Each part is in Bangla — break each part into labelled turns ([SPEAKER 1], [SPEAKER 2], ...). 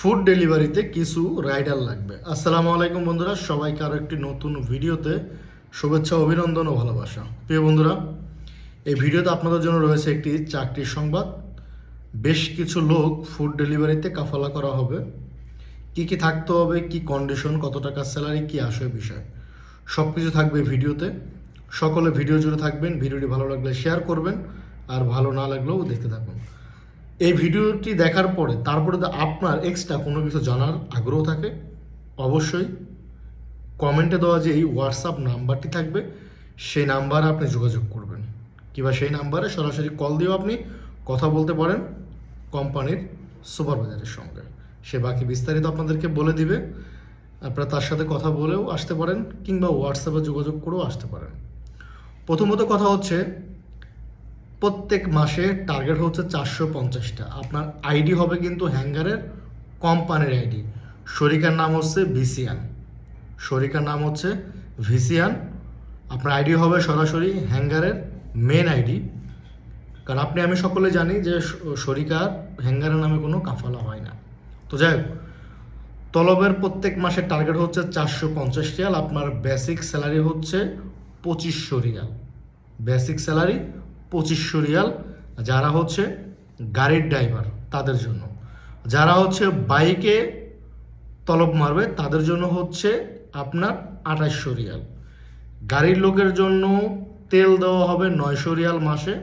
[SPEAKER 1] ফুড ডেলিভারিতে কিছু রাইডার লাগবে। আসসালামু আলাইকুম বন্ধুরা, সবাইকে আরও একটি নতুন ভিডিওতে শুভেচ্ছা, অভিনন্দন ও ভালোবাসা। প্রিয় বন্ধুরা, এই ভিডিওতে আপনাদের জন্য রয়েছে একটি চাকরির সংবাদ। বেশ কিছু লোক ফুড ডেলিভারিতে কাফালা করা হবে। কি কি থাকতে হবে, কি কন্ডিশন, কত টাকা স্যালারি, কি আসে বিষয়, সব কিছু থাকবে ভিডিওতে। সকলে ভিডিও জুড়ে থাকবেন। ভিডিওটি ভালো লাগলে শেয়ার করবেন, আর ভালো না লাগলেও দেখতে থাকুন। এই ভিডিওটি দেখার পরে তারপরে আপনার এক্সট্রা কোনো কিছু জানার আগ্রহ থাকে, অবশ্যই কমেন্টে দেওয়া যে এই হোয়াটসঅ্যাপ নাম্বারটি থাকবে, সেই নাম্বারে আপনি যোগাযোগ করবেন, কিংবা সেই নাম্বারে সরাসরি কল দিয়েও আপনি কথা বলতে পারেন কোম্পানির সুপারভাইজারের সঙ্গে। সে বাকি বিস্তারিত আপনাদেরকে বলে দিবে। আপনারা তার সাথে কথা বলেও আসতে পারেন, কিংবা হোয়াটসঅ্যাপে যোগাযোগ করেও আসতে পারেন। প্রথমত কথা হচ্ছে, প্রত্যেক মাসে টার্গেট হচ্ছে 450টা। আপনার আইডি হবে কিন্তু হ্যাঙ্গারের কোম্পানির আইডি। শরিকার নাম হচ্ছে ভিসিয়ান। শরিকার নাম হচ্ছে ভিসিয়ান। আপনার আইডি হবে সরাসরি হ্যাঙ্গারের মেন আইডি। কারণ আমি সকলে জানি যে শরিকার হ্যাঙ্গারের নামে কোনো কাফালা হয় না। তো যাই হোক, তলবের প্রত্যেক মাসের টার্গেট হচ্ছে 450 রিয়াল। আপনার বেসিক স্যালারি হচ্ছে 2500 রিয়াল। Basic salary 2500 Real. যারা হচ্ছে গাড়ির ড্রাইভার তাদের জন্য, যারা হচ্ছে বাইকে তলব মারবে তাদের জন্য হচ্ছে আপনার 2800 রিয়াল। গাড়ির লোকের জন্য তেল দেওয়া হবে 900 রিয়াল মাসে,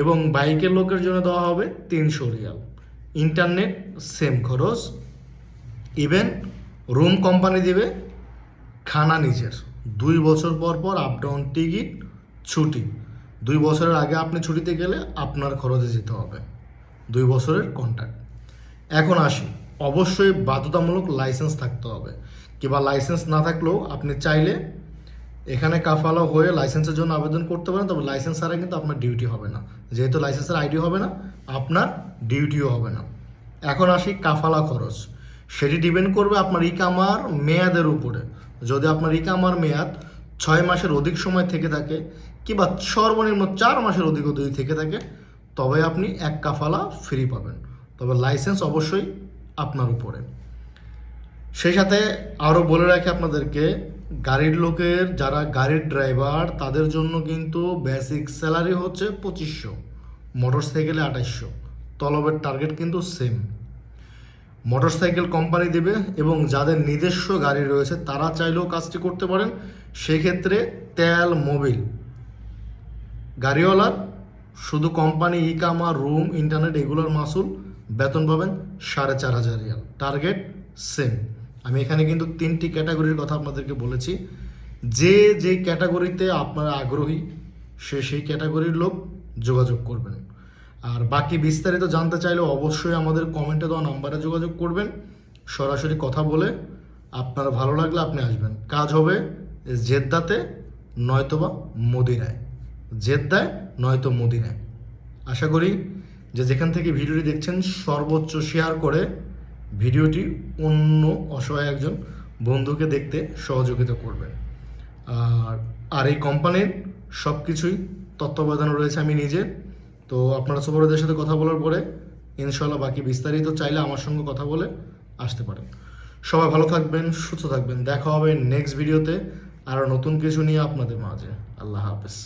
[SPEAKER 1] এবং বাইকের লোকের জন্য দেওয়া হবে 300 রিয়াল। ইন্টারনেট সেম খরচ। ইভেন রুম কোম্পানি দেবে, খানা নিজের। 2 বছর পর পর আপ ডাউন টিকিট, ছুটি। 2 বছরের আগে আপনি ছুটিতে গেলে আপনার খরচে যেতে হবে। 2 বছরের কন্ট্রাক্ট। এখন আসি, অবশ্যই বাধ্যতামূলক লাইসেন্স থাকতে হবে, কিংবা লাইসেন্স না থাকলেও আপনি চাইলে এখানে কাফালা হয়ে লাইসেন্সের জন্য আবেদন করতে পারেন। তবে লাইসেন্স ছাড়া কিন্তু আপনার ডিউটি হবে না। যেহেতু লাইসেন্সের আইডি হবে না, আপনার ডিউটিও হবে না। এখন আসি কাফালা খরচ। সেটি ডিপেন্ড করবে আপনার ইকামার মেয়াদের উপরে। যদি আপনার ইকামার মেয়াদ 6 মাসের অধিক সময় থেকে থাকে, কিংবা সর্বনিম্ন 4 মাসের অধিক থেকে থাকে, তবে আপনি এক কাফালা ফ্রি পাবেন। তবে লাইসেন্স অবশ্যই আপনার উপরে। সেই সাথে আরও বলে রাখি আপনাদেরকে, গাড়ির লোকের যারা গাড়ির ড্রাইভার তাদের জন্য কিন্তু বেসিক স্যালারি হচ্ছে 2500, মোটরসাইকেলে 2800। তলবের টার্গেট কিন্তু সেম। মোটরসাইকেল কোম্পানি দেবে, এবং যাদের নিজস্ব গাড়ি রয়েছে তারা চাইলেও কাজটি করতে পারেন। সেক্ষেত্রে তেল, মোবিল, গাড়িওয়ালার শুধু কোম্পানি ইকামা, রুম, ইন্টারনেট এগুলোর মাসুল বেতন পাবেন 4500 রিয়াল। Target same. আমি এখানে কিন্তু 3টি ক্যাটাগরির কথা আপনাদেরকে বলেছি। যে ক্যাটাগরিতে আপনারা আগ্রহী সেই ক্যাটাগরির লোক যোগাযোগ করবেন। আর বাকি বিস্তারিত জানতে চাইলে অবশ্যই আমাদের কমেন্টে দেওয়া নাম্বারে যোগাযোগ করবেন। সরাসরি কথা বলে আপনার ভালো লাগলে আপনি আসবেন। কাজ হবে জেদ্দাতে, নয়তোবা মদিনায়। জেদ্দায় নয়তো মদিনায়। আশা করি যে যেখান থেকে ভিডিওটি দেখছেন সর্বোচ্চ শেয়ার করে ভিডিওটি অন্য অসহায় একজন বন্ধুকে দেখতে সহযোগিতা করবেন। আর এই কোম্পানির সব কিছুই তত্ত্বাবধানে রয়েছে আমি নিজে। তো আপনারা সুপারভাইজারের সাথে কথা বলার পরে ইনশাল্লাহ বাকি বিস্তারিত চাইলে আমার সঙ্গে কথা বলে আসতে পারেন। সবাই ভালো থাকবেন, সুস্থ থাকবেন। দেখা হবে নেক্সট ভিডিওতে আরও নতুন কিছু নিয়ে আপনাদের মাঝে। আল্লাহ হাফেজ।